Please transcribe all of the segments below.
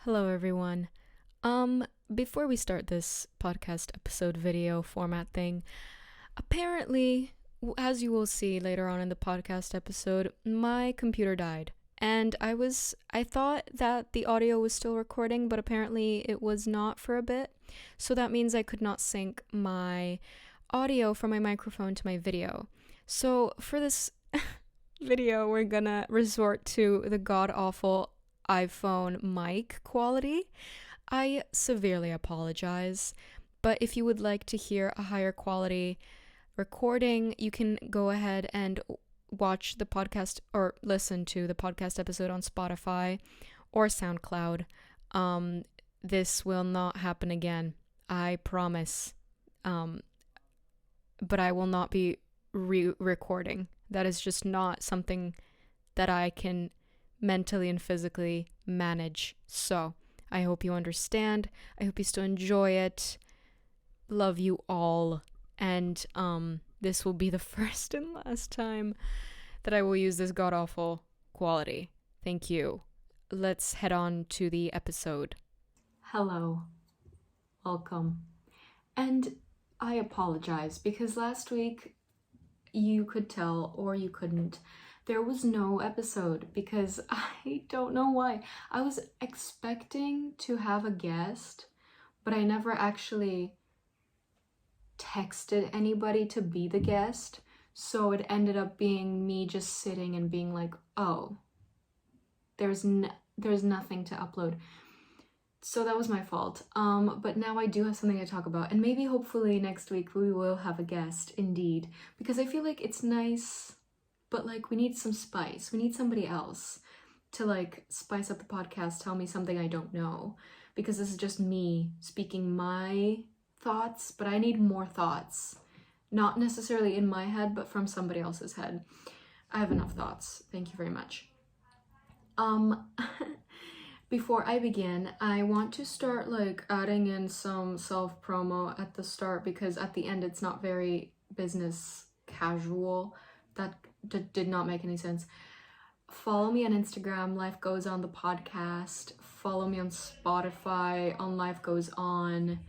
Hello, everyone. Um, Before we start this podcast episode video format thing, apparently, as you will see later on in the podcast episode, my computer died. And I thought that the audio was still recording, but apparently it was not for a bit. So that means I could not sync my audio from my microphone to my video. So for this video, we're gonna resort to the god awful iPhone mic quality. I severely apologize, but if you would like to hear a higher quality recording, you can go ahead and watch the podcast or listen to the podcast episode on Spotify or SoundCloud. This will not happen again. I promise. But I will not be re-recording. That is just not something that I can mentally and physically manage. So I hope you understand. I hope you still enjoy it. Love you all. And this will be the first and last time that I will use this god awful quality. Thank you. Let's head on to the episode. Hello. Welcome. And I apologize because last week you could tell or you couldn't. There was no episode because I don't know why. I was expecting to have a guest, but I never actually texted anybody to be the guest. So it ended up being me just sitting and being like, oh, there's nothing to upload. So that was my fault. But now I do have something to talk about. And maybe hopefully next week we will have a guest indeed. Because I feel like it's nice, but like we need some spice. We need somebody else to like spice up the podcast, tell me something I don't know. Because this is just me speaking my thoughts, but I need more thoughts. Not necessarily in my head, but from somebody else's head. I have enough thoughts. Thank you very much. Before I begin, I want to start like adding in some self-promo at the start because at the end it's not very business casual. That did not make any sense. Follow me on Instagram, Life Goes On the podcast. Follow me on Spotify, on Life Goes On.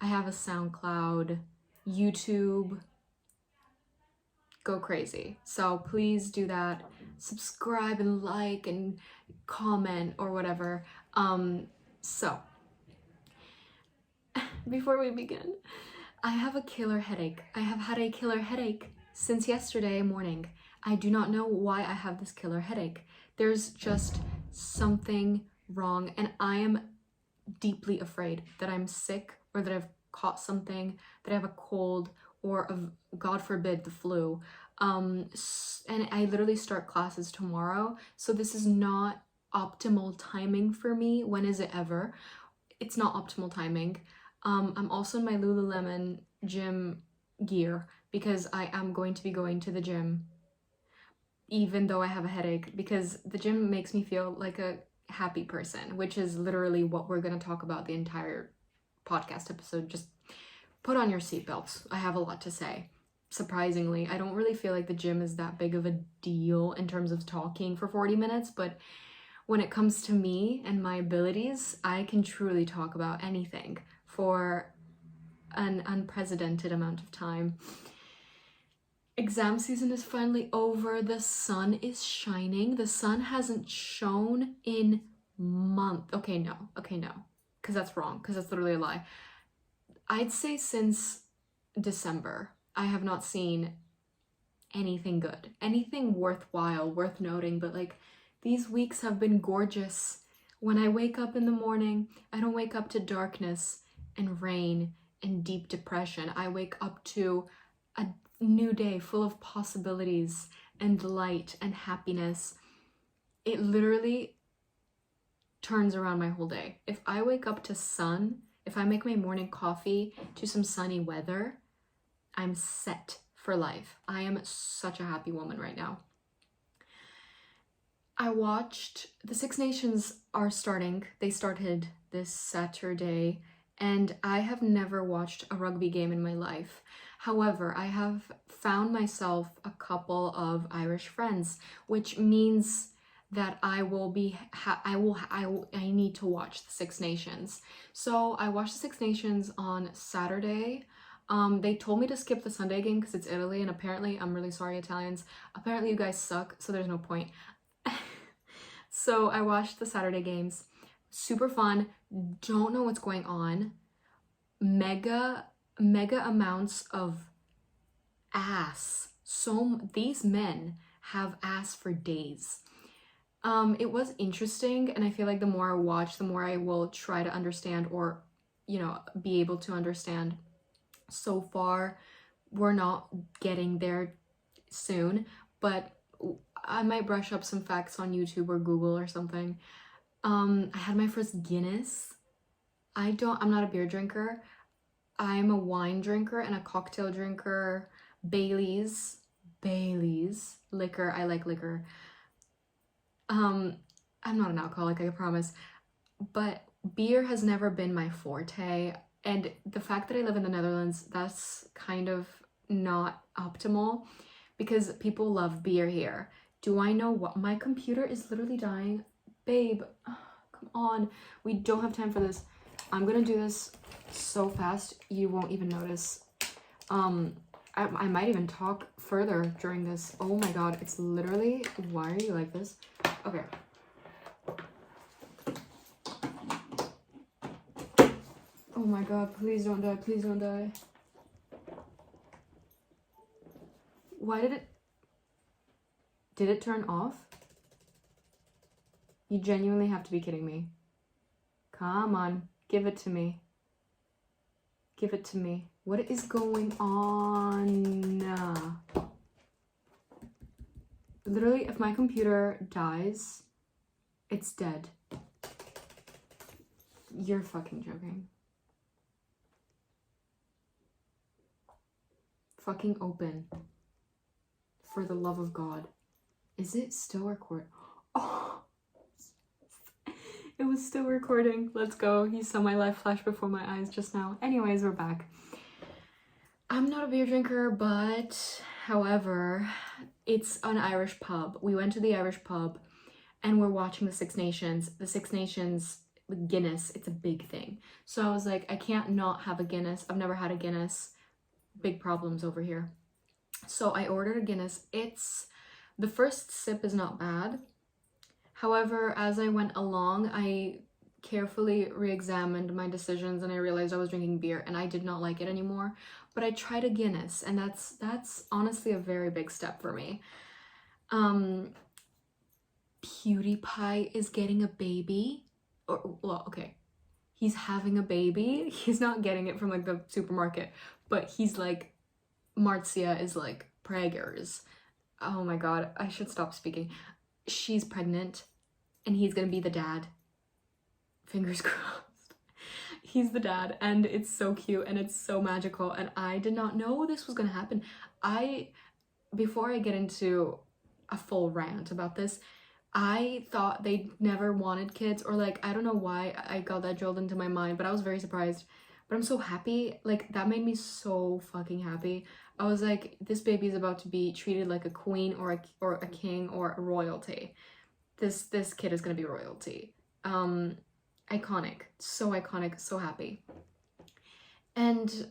I have a SoundCloud, YouTube. Go crazy. So please do that. Subscribe and like and comment or whatever. So before we begin, I have a killer headache. I have had a killer headache since yesterday morning. I do not know why I have this killer headache. There's just something wrong, and I am deeply afraid that I'm sick or that I've caught something, that I have a cold or of God forbid the flu. And I literally start classes tomorrow, so this is not optimal timing for me. When is it ever? It's not optimal timing. I'm also in my Lululemon gym gear because I am going to be going to the gym even though I have a headache, because the gym makes me feel like a happy person, which is literally what we're going to talk about the entire podcast episode. Just put on your seatbelts. I have a lot to say. Surprisingly, I don't really feel like the gym is that big of a deal in terms of talking for 40 minutes, but when it comes to me and my abilities, I can truly talk about anything for an unprecedented amount of time. Exam season is finally over. The sun is shining. The sun hasn't shone in months. Okay, no. Because that's wrong. Because that's literally a lie. I'd say since December, I have not seen anything good. Anything worthwhile, worth noting. But like, these weeks have been gorgeous. When I wake up in the morning, I don't wake up to darkness and rain and deep depression. I wake up to a new day full of possibilities and light and happiness. It literally turns around my whole day. If I wake up to sun, if I make my morning coffee to some sunny weather, I'm set for life. I am such a happy woman right now. I watched the Six Nations are starting. They started this Saturday, and I have never watched a rugby game in my life. However, I have found myself a couple of Irish friends, which means that I need to watch the Six Nations. So I watched the Six Nations on Saturday. They told me to skip the Sunday game because it's Italy, and apparently, I'm really sorry, Italians, apparently you guys suck, so there's no point. So I watched the Saturday games. Super fun. Don't know what's going on. Mega amounts of ass. So these men have ass for days. It was interesting, and I feel like the more I watch, the more I will try to understand, or, you know, be able to understand. So far, we're not getting there soon, but I might brush up some facts on YouTube or Google or something. I had my first Guinness. I'm not a beer drinker. I'm a wine drinker and a cocktail drinker. Baileys, liquor. I like liquor. I'm not an alcoholic, I promise, but beer has never been my forte, and the fact that I live in the Netherlands, that's kind of not optimal because people love beer here. Do I know what? My computer is literally dying. Babe, come on. We don't have time for this. I'm gonna do this so fast you won't even notice. I might even talk further during this. Oh my god, it's literally, why are you like this? Okay. Oh my god, please don't die, please don't die. Why did it turn off? You genuinely have to be kidding me. Come on, give it to me. Give it to me. What is going on? Literally, if my computer dies, it's dead. You're fucking joking. Fucking open. For the love of God. Is it still recording? Oh! It was still recording. Let's go. You saw my life flash before my eyes just now. Anyways, we're back. I'm not a beer drinker, but however, it's an Irish pub. We went to the Irish pub and we're watching the Six Nations. The Six Nations Guinness, it's a big thing. So I was like, I can't not have a Guinness. I've never had a Guinness. Big problems over here. So I ordered a Guinness. The first sip is not bad. However, as I went along, I carefully re-examined my decisions and I realized I was drinking beer and I did not like it anymore. But I tried a Guinness, and that's honestly a very big step for me. PewDiePie is getting a baby. Well, okay. He's having a baby. He's not getting it from like the supermarket, but he's like, Marzia is like preggers. Oh my god, I should stop speaking. She's pregnant and he's gonna be the dad. Fingers crossed. He's the dad and it's so cute and it's so magical, and I did not know this was gonna happen. Before I get into a full rant about this, I thought they never wanted kids, or like, I don't know why I got that drilled into my mind, but I was very surprised. But I'm so happy. Like, that made me so fucking happy. I was like, this baby is about to be treated like a queen or a king or a royalty. This kid is gonna be royalty. Iconic, so happy. And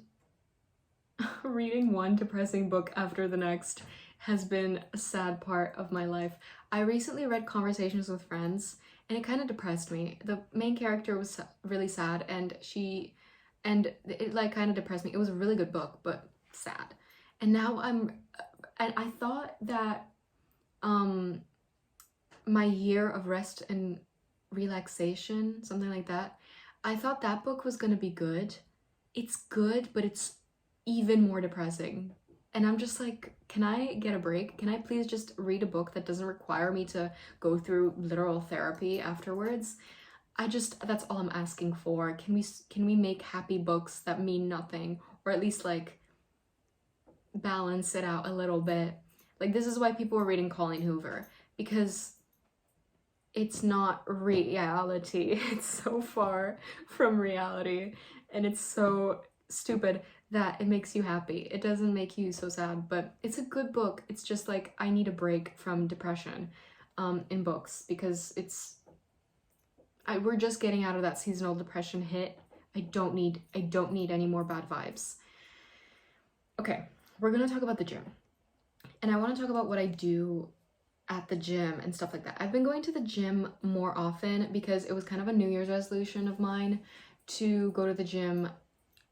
reading one depressing book after the next has been a sad part of my life. I recently read Conversations with Friends and it kind of depressed me. The main character was really sad and it like kind of depressed me. It was a really good book, but sad. And now I thought that my year of rest and relaxation, something like that, I thought that book was gonna be good. It's good, but it's even more depressing. And I'm just like, can I get a break? Can I please just read a book that doesn't require me to go through literal therapy afterwards? That's all I'm asking for. Can we make happy books that mean nothing, or at least like balance it out a little bit? Like, this is why people are reading Colleen Hoover, because it's not reality. It's so far from reality and it's so stupid that it makes you happy. It doesn't make you so sad, but it's a good book. It's just like, I need a break from depression. in books, because we're just getting out of that seasonal depression hit. I don't need any more bad vibes. Okay, we're gonna talk about the gym. And I want to talk about what I do at the gym and stuff like that. I've been going to the gym more often because it was kind of a New Year's resolution of mine to go to the gym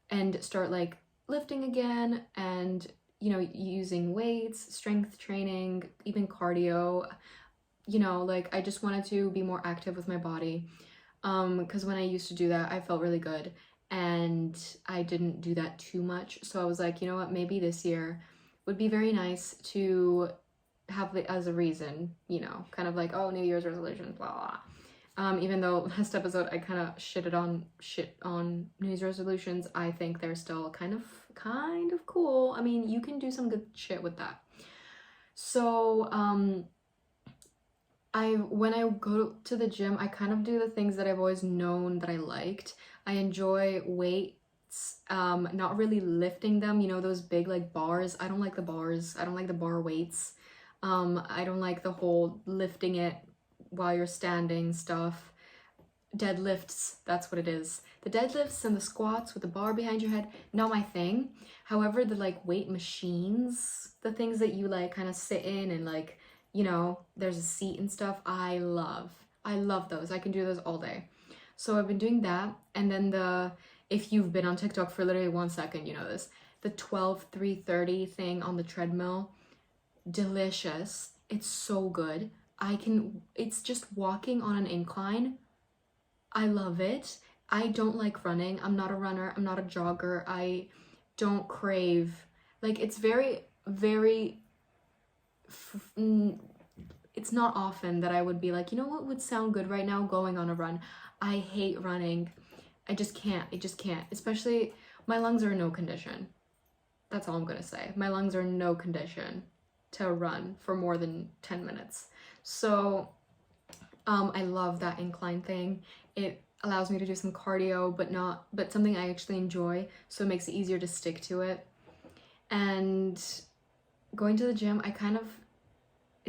and start like lifting again, and you know, using weights, strength training, even cardio. You know, like I just wanted to be more active with my body, because when I used to do that, I felt really good, and I didn't do that too much. So I was like, you know what, maybe this year would be very nice to have it as a reason, you know, kind of like, oh, New Year's resolution, blah blah. Even though last episode I kind of shit on New Year's resolutions, I think they're still kind of cool. I mean, you can do some good shit with that. So when I go to the gym, I kind of do the things that I've always known that I liked. I enjoy weights, not really lifting them, you know, those big like bars. I don't like the bars. I don't like the bar weights. I don't like the whole lifting it while you're standing stuff. Deadlifts, that's what it is. The deadlifts and the squats with the bar behind your head, not my thing. However, the like weight machines, the things that you like kind of sit in and like, you know, there's a seat and stuff, I love those. I can do those all day. So I've been doing that. And then if you've been on TikTok for literally 1 second, you know this, the 12-3-30 thing on the treadmill, delicious. It's so good. It's just walking on an incline. I love it. I don't like running. I'm not a runner. I'm not a jogger. I don't crave, like, it's very, very, it's not often that I would be like, you know what would sound good right now? Going on a run. I hate running. I just can't. Especially, my lungs are in no condition. That's all I'm gonna say. My lungs are in no condition to run for more than 10 minutes. So I love that incline thing. It allows me to do some cardio, but something I actually enjoy, so it makes it easier to stick to it. And going to the gym, it's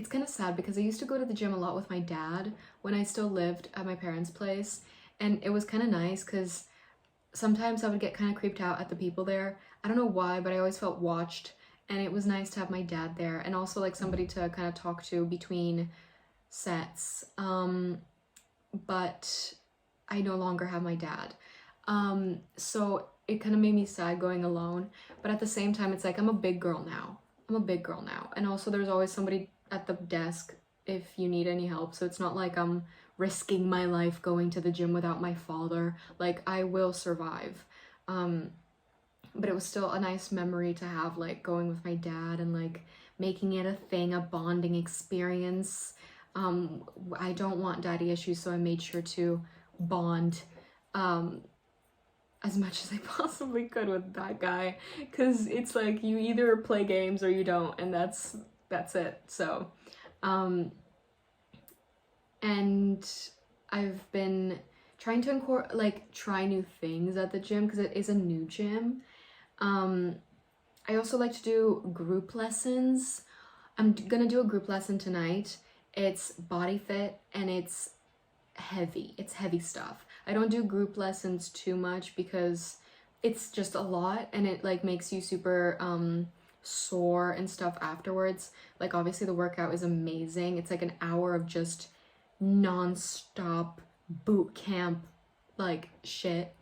kind of sad because I used to go to the gym a lot with my dad when I still lived at my parents' place, and it was kind of nice because sometimes I would get kind of creeped out at the people there. I don't know why, but I always felt watched, and it was nice to have my dad there and also like somebody to kind of talk to between sets. But I no longer have my dad. So it kind of made me sad going alone, but at the same time, it's like I'm a big girl now. And also there's always somebody at the desk if you need any help. So it's not like I'm risking my life going to the gym without my father. Like, I will survive. But it was still a nice memory to have, like going with my dad and like making it a thing, a bonding experience. I don't want daddy issues, so I made sure to bond as much as I possibly could with that guy, because it's like you either play games or you don't, and that's it. So and I've been trying to try new things at the gym because it is a new gym. I also like to do group lessons. I'm gonna do a group lesson tonight. It's body fit and it's heavy stuff. I don't do group lessons too much because it's just a lot and it like makes you super sore and stuff afterwards. Like, obviously the workout is amazing. It's like an hour of just non-stop boot camp like shit.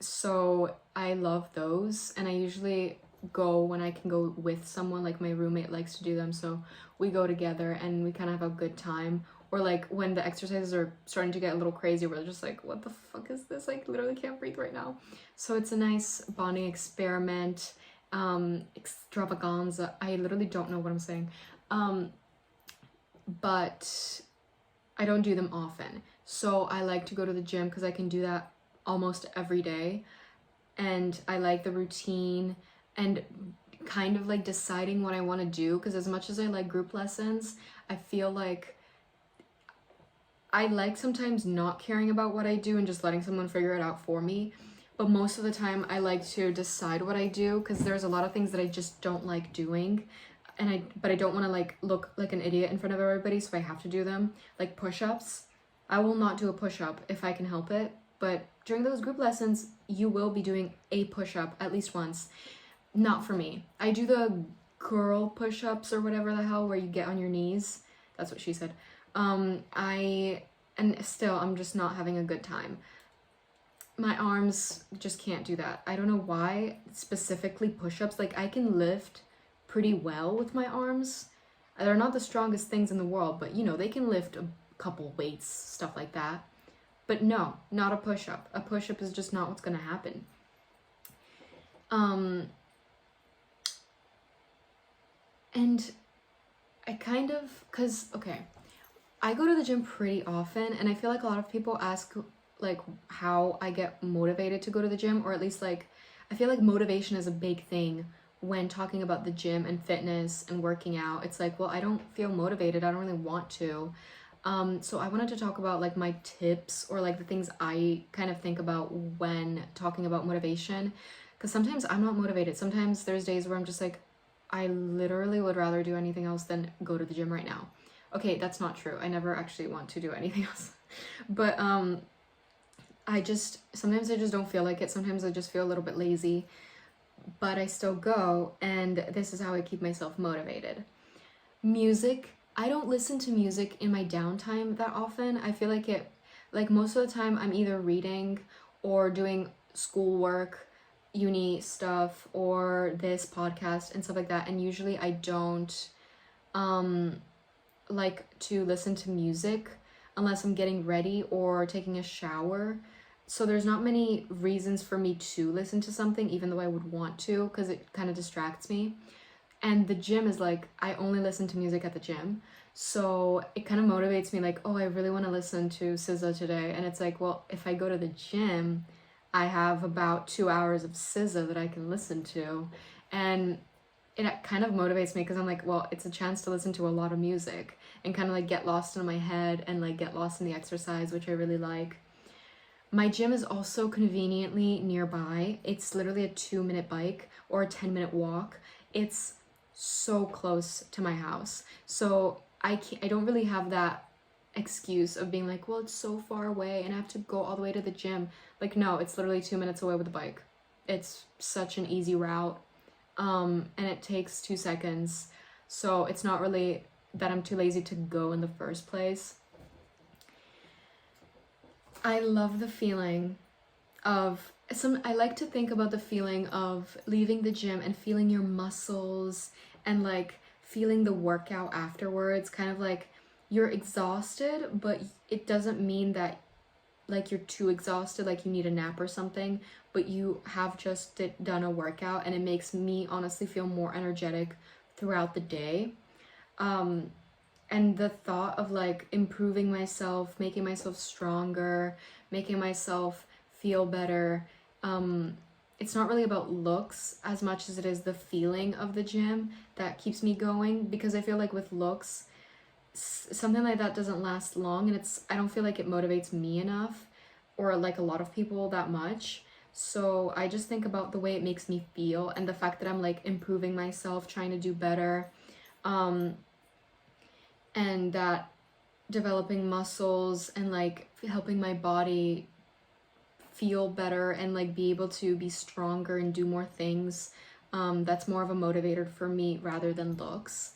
So I love those, and I usually go when I can go with someone. Like, my roommate likes to do them, so we go together and we kind of have a good time. Or like when the exercises are starting to get a little crazy, we're just like, what the fuck is this? Like, literally can't breathe right now. So it's a nice bonding experiment, extravaganza. I literally don't know what I'm saying. But I don't do them often. So I like to go to the gym because I can do that almost every day. And I like the routine and kind of like deciding what I want to do, because as much as I like group lessons, I feel like I like sometimes not caring about what I do and just letting someone figure it out for me. But most of the time I like to decide what I do, because there's a lot of things that I just don't like doing. but I don't want to like look like an idiot in front of everybody, so I have to do them. Like push-ups. I will not do a push-up if I can help it, but during those group lessons, you will be doing a push-up at least once. Not for me. I do the girl push-ups or whatever the hell where you get on your knees. That's what she said. And still I'm just not having a good time. My arms just can't do that. I don't know why, specifically push-ups. Like I can lift pretty well with my arms. They're not the strongest things in the world, but you know, they can lift a couple weights, stuff like that. But no, not a push-up. A push-up is just not what's gonna happen. And I kind of, okay, I go to the gym pretty often, and I feel like a lot of people ask like how I get motivated to go to the gym, or at least like, I feel like motivation is a big thing when talking about the gym and fitness and working out. It's like, well, I don't feel motivated. I don't really want to. So I wanted to talk about like my tips or like the things I kind of think about when talking about motivation. Because sometimes I'm not motivated. Sometimes there's days where I'm just like, I literally would rather do anything else than go to the gym right now. Okay, that's not true. I never actually want to do anything else. But sometimes I just don't feel like it. Sometimes I just feel a little bit lazy, but I still go, and this is how I keep myself motivated. Music. I don't listen to music in my downtime that often. I feel like most of the time I'm either reading or doing schoolwork, uni stuff, or this podcast and stuff like that. And usually I don't like to listen to music unless I'm getting ready or taking a shower. So there's not many reasons for me to listen to something, even though I would want to, because it kind of distracts me. And the gym is like, I only listen to music at the gym. So it kind of motivates me like, oh, I really want to listen to SZA today. And it's like, well, if I go to the gym, I have about 2 hours of SZA that I can listen to. And it kind of motivates me because I'm like, well, it's a chance to listen to a lot of music and kind of like get lost in my head and like get lost in the exercise, which I really like. My gym is also conveniently nearby. It's literally a 2-minute bike or a 10-minute walk. It's so close to my house. So I don't really have that excuse of being like, well, it's so far away and I have to go all the way to the gym. Like, no, it's literally 2 minutes away with a bike. It's such an easy route. And it takes 2 seconds. So it's not really that I'm too lazy to go in the first place. I love the feeling of I like to think about the feeling of leaving the gym and feeling your muscles and like feeling the workout afterwards, kind of like you're exhausted, but it doesn't mean that like you're too exhausted, like you need a nap or something, but you have just done a workout, and it makes me honestly feel more energetic throughout the day. And the thought of like improving myself, making myself stronger, making myself feel better, it's not really about looks as much as it is the feeling of the gym that keeps me going, because I feel like with looks, something like that doesn't last long, and I don't feel like it motivates me enough, or like a lot of people that much. So I just think about the way it makes me feel and the fact that I'm like improving myself, trying to do better, and that developing muscles and like helping my body feel better and like be able to be stronger and do more things, that's more of a motivator for me rather than looks.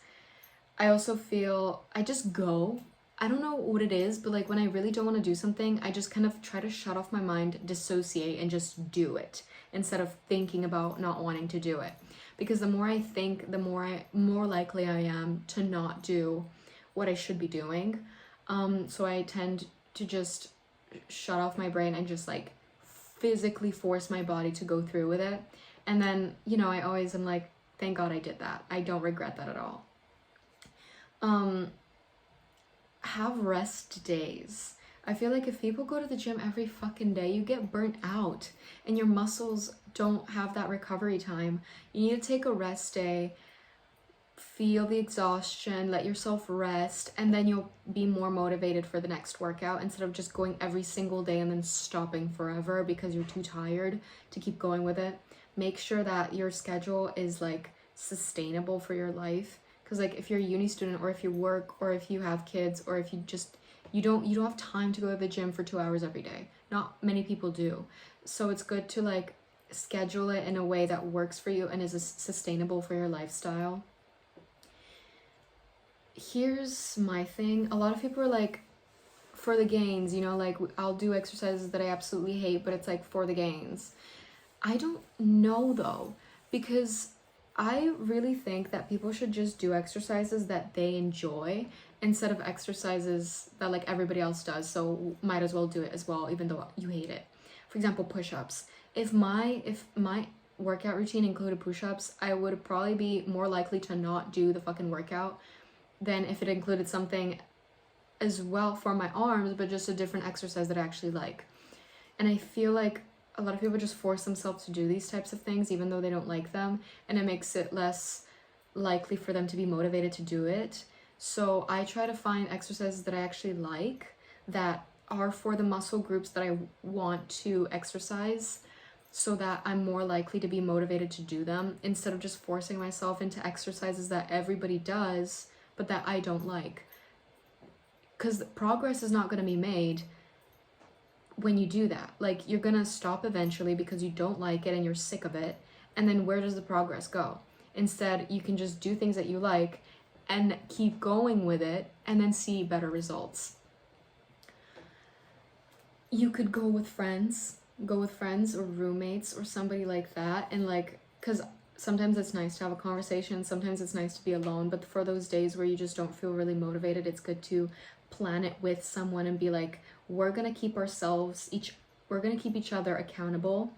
I also feel I just go. I don't know what it is, but like when I really don't want to do something, I just kind of try to shut off my mind, dissociate, and just do it instead of thinking about not wanting to do it. Because the more I think, the more likely I am to not do what I should be doing. So I tend to just shut off my brain and just like physically force my body to go through with it. And then, you know, I always am like, thank God I did that. I don't regret that at all. Have rest days. I feel like if people go to the gym every fucking day, you get burnt out and your muscles don't have that recovery time. You need to take a rest day, feel the exhaustion, let yourself rest, and then you'll be more motivated for the next workout instead of just going every single day and then stopping forever because you're too tired to keep going with it. Make sure that your schedule is like sustainable for your life, because like if you're a uni student, or if you work, or if you have kids, or if you don't have time to go to the gym for 2 hours every day. Not many people do. So it's good to like schedule it in a way that works for you and is sustainable for your lifestyle. Here's my thing. A lot of people are like, for the gains, you know, like I'll do exercises that I absolutely hate, but it's like for the gains. I don't know though, because I really think that people should just do exercises that they enjoy instead of exercises that like everybody else does, so might as well do it as well even though you hate it. For example, push-ups. If my workout routine included push-ups, I would probably be more likely to not do the fucking workout than if it included something as well for my arms, but just a different exercise that I actually like. And I feel like a lot of people just force themselves to do these types of things even though they don't like them, and it makes it less likely for them to be motivated to do it. So I try to find exercises that I actually like, that are for the muscle groups that I want to exercise, so that I'm more likely to be motivated to do them, instead of just forcing myself into exercises that everybody does but that I don't like. Because progress is not going to be made when you do that. Like, you're going to stop eventually because you don't like it and you're sick of it. And then where does the progress go? Instead, you can just do things that you like and keep going with it and then see better results. You could go with friends or roommates or somebody like that, and like, because sometimes it's nice to have a conversation, sometimes it's nice to be alone, but for those days where you just don't feel really motivated, it's good to plan it with someone and be like, we're gonna keep each other accountable,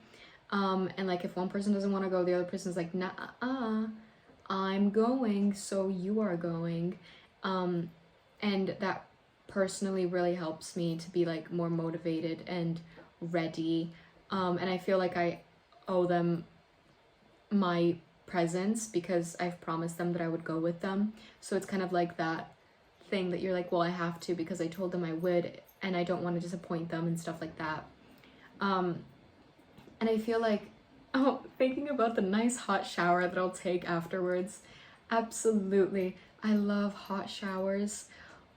and like if one person doesn't want to go, the other person's like, nah, I'm going, so you are going, and that personally really helps me to be like more motivated and ready, and I feel like I owe them my presence because I've promised them that I would go with them. So it's kind of like that thing that you're like, well, I have to because I told them I would and I don't want to disappoint them and stuff like that. And I feel like, thinking about the nice hot shower that I'll take afterwards, absolutely, I love hot showers.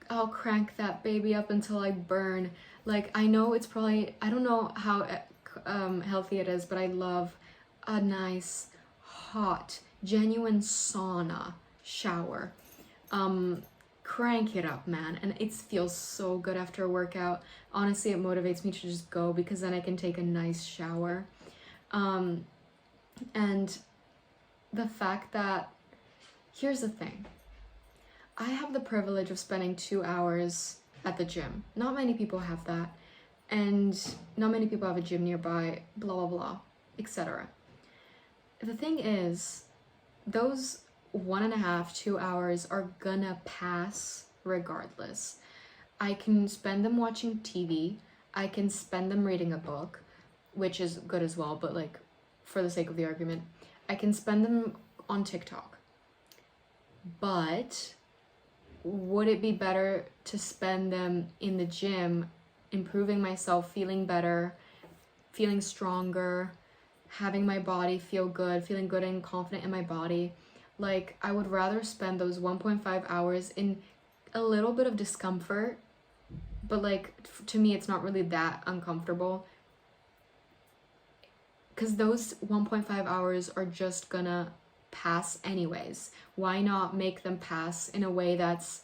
I'll crank that baby up until I burn. Like, I know it's probably, I don't know how healthy it is, but I love a nice hot genuine sauna shower. Crank it up, man, and it feels so good after a workout. Honestly, it motivates me to just go because then I can take a nice shower. And the fact that, here's the thing, I have the privilege of spending 2 hours at the gym. Not many people have that, and not many people have a gym nearby, blah blah blah, etc. The thing is, those 1.5, 2 hours are gonna pass regardless. I can spend them watching TV, I can spend them reading a book, which is good as well, but like, for the sake of the argument, I can spend them on TikTok. But would it be better to spend them in the gym, improving myself, feeling better, feeling stronger, having my body feel good, feeling good and confident in my body? Like, I would rather spend those 1.5 hours in a little bit of discomfort, but like, to me, it's not really that uncomfortable, because those 1.5 hours are just gonna pass anyways. Why not make them pass in a way that's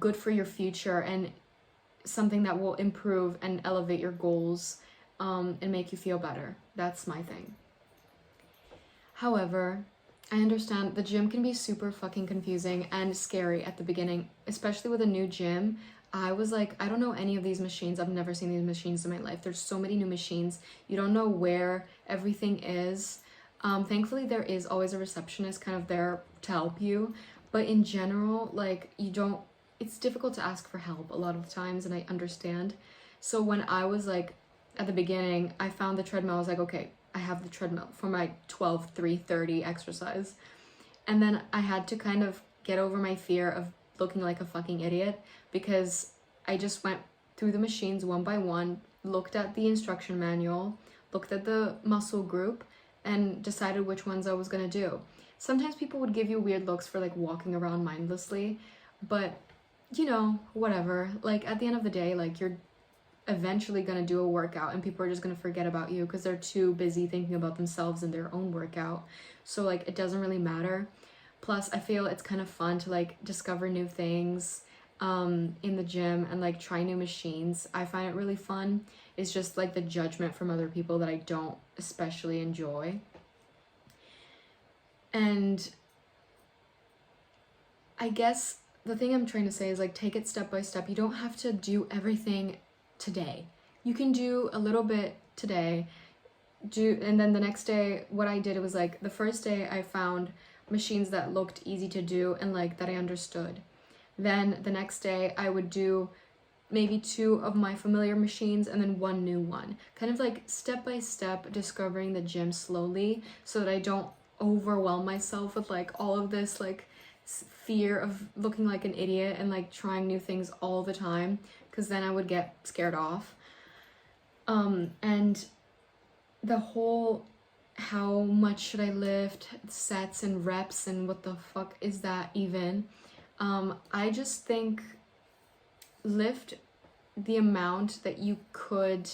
good for your future and something that will improve and elevate your goals, and make you feel better? That's my thing. However, I understand the gym can be super fucking confusing and scary at the beginning, especially with a new gym. I was like, I don't know any of these machines. I've never seen these machines in my life. There's so many new machines. You don't know where everything is. Thankfully, there is always a receptionist kind of there to help you. But in general, like, it's difficult to ask for help a lot of the times, and I understand. So when I was like, at the beginning, I found the treadmill. I was like, okay, I have the treadmill for my 12-3-30 exercise. And then I had to kind of get over my fear of looking like a fucking idiot, because I just went through the machines one by one, looked at the instruction manual, looked at the muscle group, and decided which ones I was gonna do. Sometimes people would give you weird looks for like walking around mindlessly, but you know, whatever. Like at the end of the day, like you're eventually gonna do a workout and people are just gonna forget about you because they're too busy thinking about themselves and their own workout. So like it doesn't really matter. Plus I feel it's kind of fun to like discover new things in the gym and like try new machines. I find it really fun. It's just like the judgment from other people that I don't especially enjoy. And I guess the thing I'm trying to say is like take it step by step. You don't have to do everything today. You can do a little bit today, and then the next day what I did was like the first day I found machines that looked easy to do and like that I understood. Then the next day I would do maybe 2 of my familiar machines and then 1 new one. Kind of like step by step discovering the gym slowly so that I don't overwhelm myself with like all of this like fear of looking like an idiot and like trying new things all the time, because then I would get scared off. And the whole how much should I lift, sets and reps, and what the fuck is that even? I just think lift the amount that you could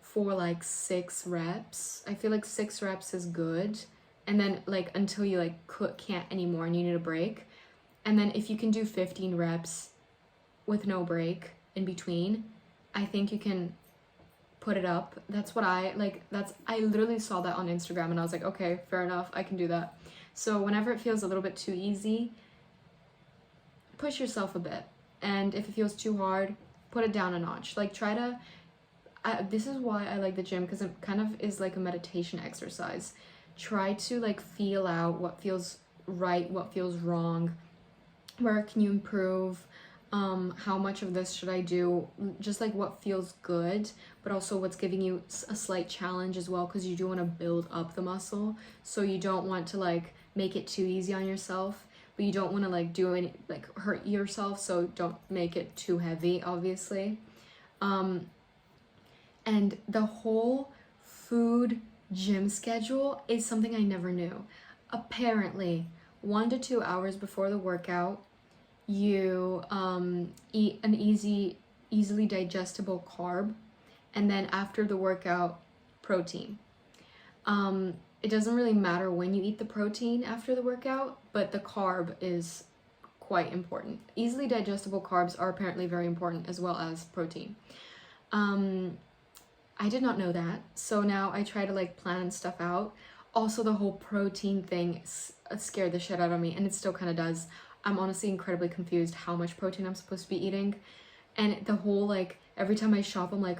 for like 6 reps. I feel like 6 reps is good. And then like until you like can't anymore and you need a break. And then if you can do 15 reps with no break in between, I think you can put it up. That's what I literally saw that on Instagram and I was like, okay, fair enough, I can do that. So whenever it feels a little bit too easy, push yourself a bit. And if it feels too hard, put it down a notch. Like try to, this is why I like the gym, because it kind of is like a meditation exercise. Try to like feel out what feels right, what feels wrong, where can you improve, how much of this should I do, just like what feels good, but also what's giving you a slight challenge as well, because you do want to build up the muscle. So you don't want to like make it too easy on yourself, but you don't want to like do any like hurt yourself, so don't make it too heavy, obviously. And the whole food gym schedule is something I never knew. Apparently 1 to 2 hours before the workout, you eat an easily digestible carb, and then after the workout, protein. It doesn't really matter when you eat the protein after the workout, but the carb is quite important. Easily digestible carbs are apparently very important, as well as protein. I did not know that, so now I try to like plan stuff out. Also, the whole protein thing scared the shit out of me, and it still kind of does. I'm honestly incredibly confused how much protein I'm supposed to be eating, and the whole like every time I shop I'm like,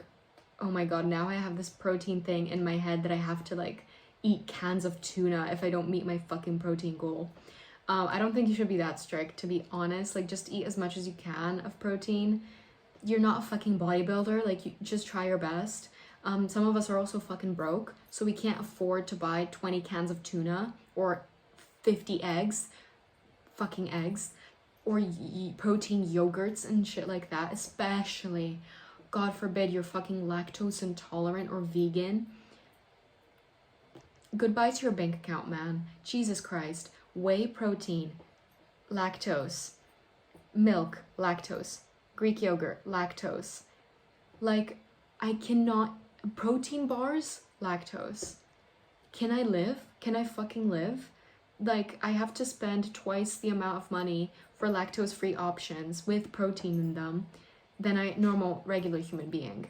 oh my god, now I have this protein thing in my head that I have to like eat cans of tuna if I don't meet my fucking protein goal. I don't think you should be that strict, to be honest. Like just eat as much as you can of protein. You're not a fucking bodybuilder, like you just try your best. Some of us are also fucking broke, so we can't afford to buy 20 cans of tuna or 50 eggs, fucking eggs, or protein yogurts and shit like that, especially, God forbid, you're fucking lactose intolerant or vegan. Goodbye to your bank account, man. Jesus Christ. Whey protein, lactose, milk, lactose, Greek yogurt, lactose. Like, I cannot, protein bars, lactose. Can I live? Can I fucking live? Like, I have to spend twice the amount of money for lactose-free options with protein in them than a normal, regular human being.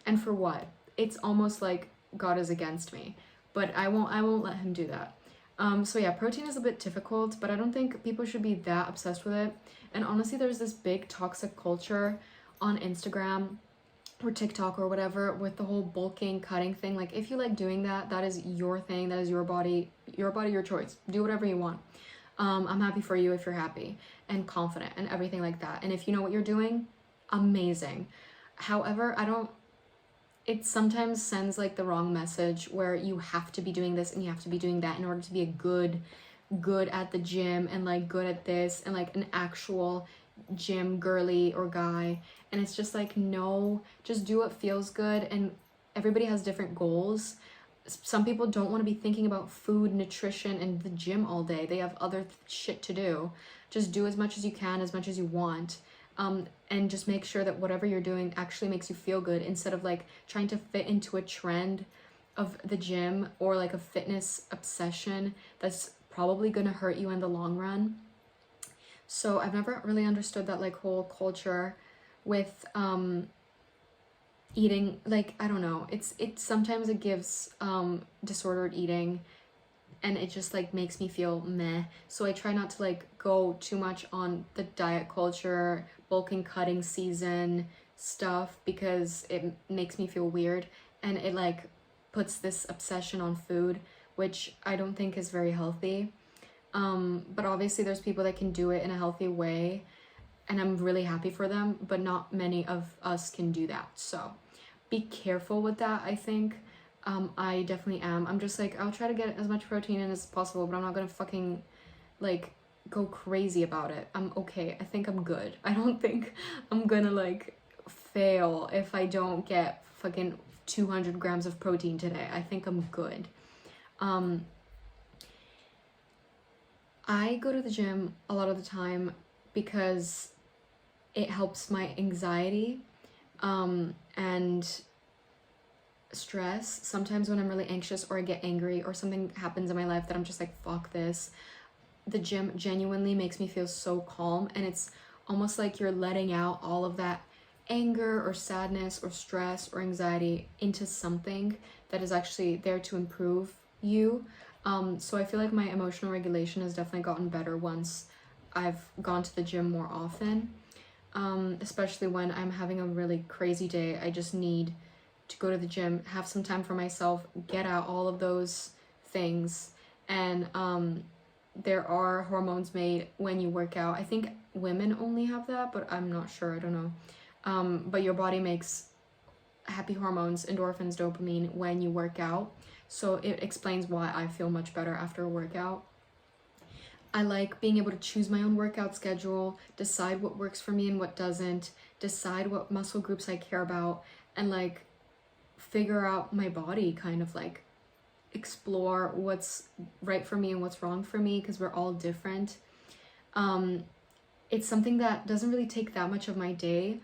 And for what? It's almost like God is against me. But I won't let him do that. So yeah, protein is a bit difficult, but I don't think people should be that obsessed with it. And honestly, there's this big toxic culture on Instagram or TikTok or whatever with the whole bulking, cutting thing. Like, if you like doing that, that is your thing, that is your body, your choice. Do whatever you want. I'm happy for you if you're happy and confident and everything like that. And if you know what you're doing, amazing. However, it sometimes sends like the wrong message where you have to be doing this and you have to be doing that in order to be a good at the gym and like good at this and like an actual gym girly or guy. And it's just like, no, just do what feels good. And everybody has different goals, some people don't want to be thinking about food, nutrition, and the gym all day. They have other shit to do. Just do as much as you can, as much as you want. And just make sure that whatever you're doing actually makes you feel good, instead of like trying to fit into a trend of the gym or like a fitness obsession that's probably gonna hurt you in the long run. So I've never really understood that like whole culture with eating, like, I don't know, it's sometimes it gives disordered eating, and it just like makes me feel meh. So I try not to like go too much on the diet culture, bulking, cutting season stuff, because it makes me feel weird, and it like puts this obsession on food, which I don't think is very healthy. But obviously there's people that can do it in a healthy way, and I'm really happy for them, but not many of us can do that. So be careful with that, I think. I definitely am. I'm just like, I'll try to get as much protein in as possible, but I'm not gonna fucking like go crazy about it. I'm okay. I think I'm good. I don't think I'm gonna like fail if I don't get fucking 200 grams of protein today. I think I'm good. I go to the gym a lot of the time because it helps my anxiety and stress. Sometimes when I'm really anxious or I get angry or something happens in my life that I'm just like, fuck this, the gym genuinely makes me feel so calm, and it's almost like you're letting out all of that anger or sadness or stress or anxiety into something that is actually there to improve you. So I feel like my emotional regulation has definitely gotten better once I've gone to the gym more often, especially when I'm having a really crazy day. I just need to go to the gym, have some time for myself, get out all of those things. And there are hormones made when you work out. I think women only have that, but I'm not sure, I don't know. But your body makes happy hormones, endorphins, dopamine, when you work out. So it explains why I feel much better after a workout. I like being able to choose my own workout schedule, decide what works for me and what doesn't, decide what muscle groups I care about, and like figure out my body, kind of like explore what's right for me and what's wrong for me, because we're all different. It's something that doesn't really take that much of my day.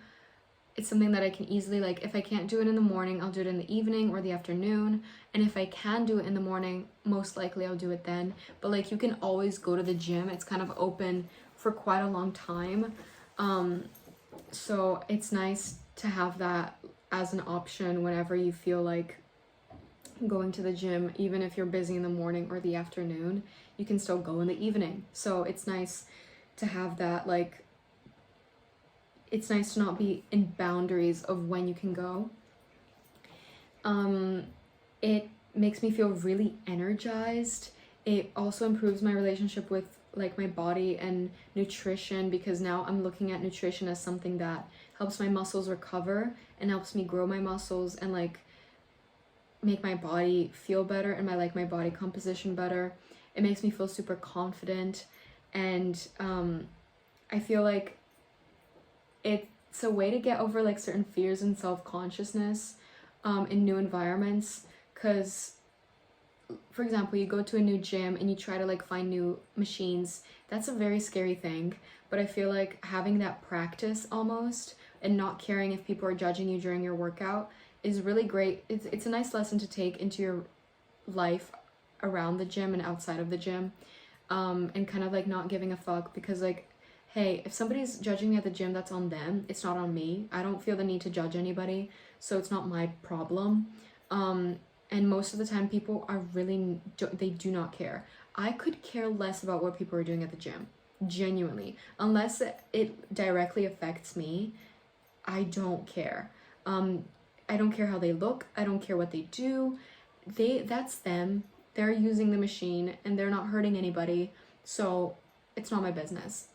It's something that I can easily, like, if I can't do it in the morning, I'll do it in the evening or the afternoon. And if I can do it in the morning, most likely I'll do it then. But like, you can always go to the gym. It's kind of open for quite a long time. So it's nice to have that as an option whenever you feel like going to the gym. Even if you're busy in the morning or the afternoon, you can still go in the evening. So it's nice to have that, like, it's nice to not be in boundaries of when you can go. It makes me feel really energized. It also improves my relationship with like my body and nutrition, because now I'm looking at nutrition as something that helps my muscles recover and helps me grow my muscles and like make my body feel better and my body composition better. It makes me feel super confident, and I feel like it's a way to get over like certain fears and self-consciousness in new environments. Because for example, you go to a new gym and you try to like find new machines. That's a very scary thing, but I feel like having that practice almost, and not caring if people are judging you during your workout, is really great. It's a nice lesson to take into your life around the gym and outside of the gym, and kind of like not giving a fuck, because like, hey, if somebody's judging me at the gym, that's on them. It's not on me. I don't feel the need to judge anybody, so it's not my problem. And most of the time, people are really, they do not care. I could care less about what people are doing at the gym, genuinely. Unless it directly affects me, I don't care. I don't care how they look. I don't care what they do. That's them. They're using the machine and they're not hurting anybody, so it's not my business.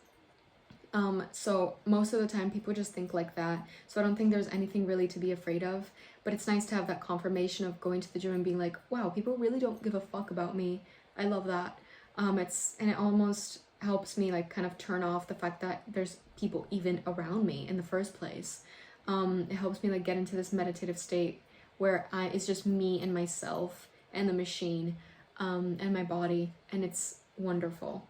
So most of the time people just think like that. So I don't think there's anything really to be afraid of, but it's nice to have that confirmation of going to the gym and being like, wow, people really don't give a fuck about me. I love that. And it almost helps me like kind of turn off the fact that there's people even around me in the first place. It helps me like get into this meditative state where it's just me and myself and the machine and my body, and it's wonderful.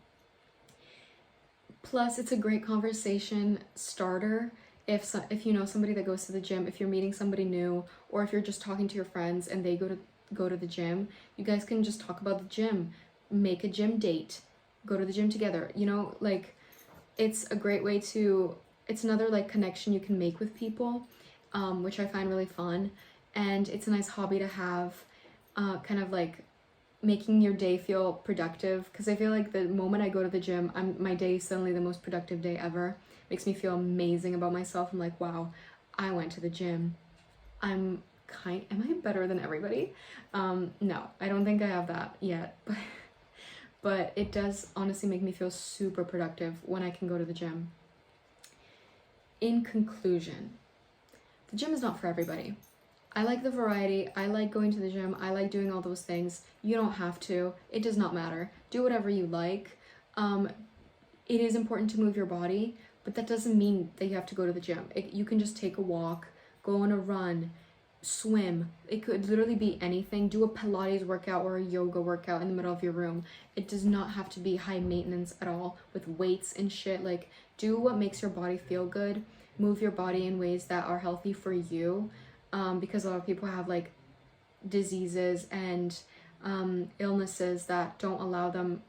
Plus, it's a great conversation starter if you know somebody that goes to the gym, if you're meeting somebody new, or if you're just talking to your friends and they go to the gym, you guys can just talk about the gym, make a gym date, go to the gym together. You know, like, it's a great way to, it's another like connection you can make with people, which I find really fun, and it's a nice hobby to have, kind of like making your day feel productive, because I feel like the moment I go to the gym, my day is suddenly the most productive day ever. Makes me feel amazing about myself. I'm like, wow, I went to the gym. Am I better than everybody? No, I don't think I have that yet, but it does honestly make me feel super productive when I can go to the gym. In conclusion, the gym is not for everybody. I like the variety, I like going to the gym, I like doing all those things. You don't have to, it does not matter. Do whatever you like. It is important to move your body, but that doesn't mean that you have to go to the gym. You can just take a walk, go on a run, swim. It could literally be anything. Do a Pilates workout or a yoga workout in the middle of your room. It does not have to be high maintenance at all with weights and shit. Like, do what makes your body feel good. Move your body in ways that are healthy for you, because a lot of people have like diseases and illnesses that don't allow them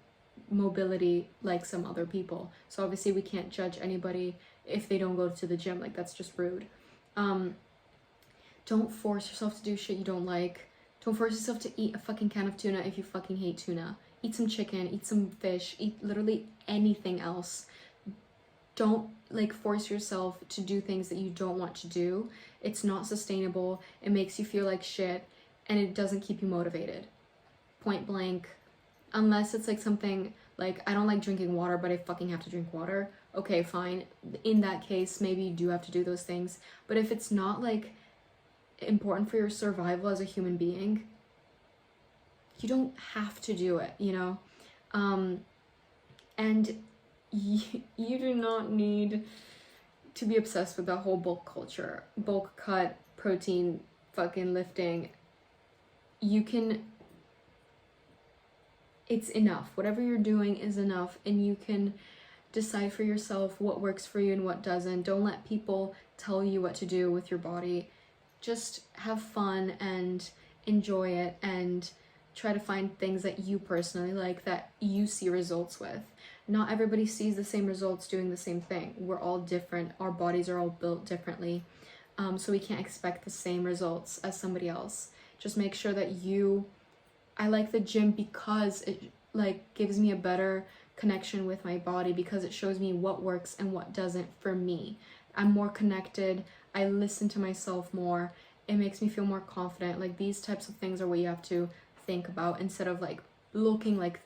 mobility like some other people. So obviously we can't judge anybody if they don't go to the gym. Like, that's just rude. Don't force yourself to do shit you don't like. Don't force yourself to eat a fucking can of tuna if you fucking hate tuna. Eat some chicken, eat some fish, eat literally anything else. Don't like force yourself to do things that you don't want to do. It's not sustainable. It makes you feel like shit, and it doesn't keep you motivated. Point blank. Unless it's like something like, I don't like drinking water, but I fucking have to drink water. Okay, fine. In that case, maybe you do have to do those things. But if it's not like important for your survival as a human being, you don't have to do it, you know? And you do not need to be obsessed with that whole bulk culture. Bulk cut, protein, fucking lifting. It's enough. Whatever you're doing is enough, and you can decide for yourself what works for you and what doesn't. Don't let people tell you what to do with your body. Just have fun and enjoy it, and try to find things that you personally like, that you see results with. Not everybody sees the same results doing the same thing. We're all different. Our bodies are all built differently. So we can't expect the same results as somebody else. Just make sure that I like the gym because it like gives me a better connection with my body, because it shows me what works and what doesn't for me. I'm more connected. I listen to myself more. It makes me feel more confident. Like, these types of things are what you have to think about, instead of like looking like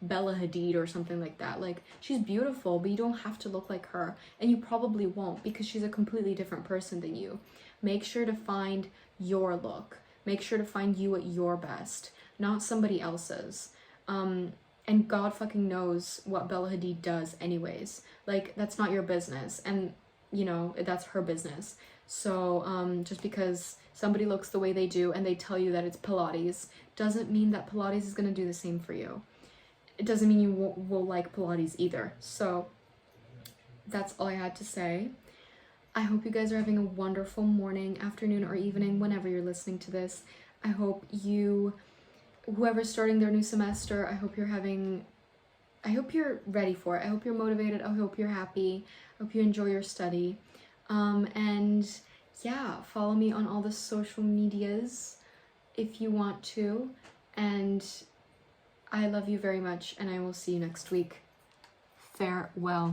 Bella Hadid or something like that. Like, she's beautiful, but you don't have to look like her, and you probably won't, because she's a completely different person than you. Make sure to find your look. Make sure to find you at your best, not somebody else's. And God fucking knows what Bella Hadid does anyways. Like, that's not your business, and you know, that's her business. So just because somebody looks the way they do and they tell you that it's Pilates, doesn't mean that Pilates is going to do the same for you. It doesn't mean you will like Pilates either. So that's all I had to say. I hope you guys are having a wonderful morning, afternoon, or evening whenever you're listening to this. I hope whoever's starting their new semester, I hope you're ready for it. I hope you're motivated. I hope you're happy. I hope you enjoy your study. And yeah, follow me on all the social medias if you want to. And I love you very much, and I will see you next week. Farewell.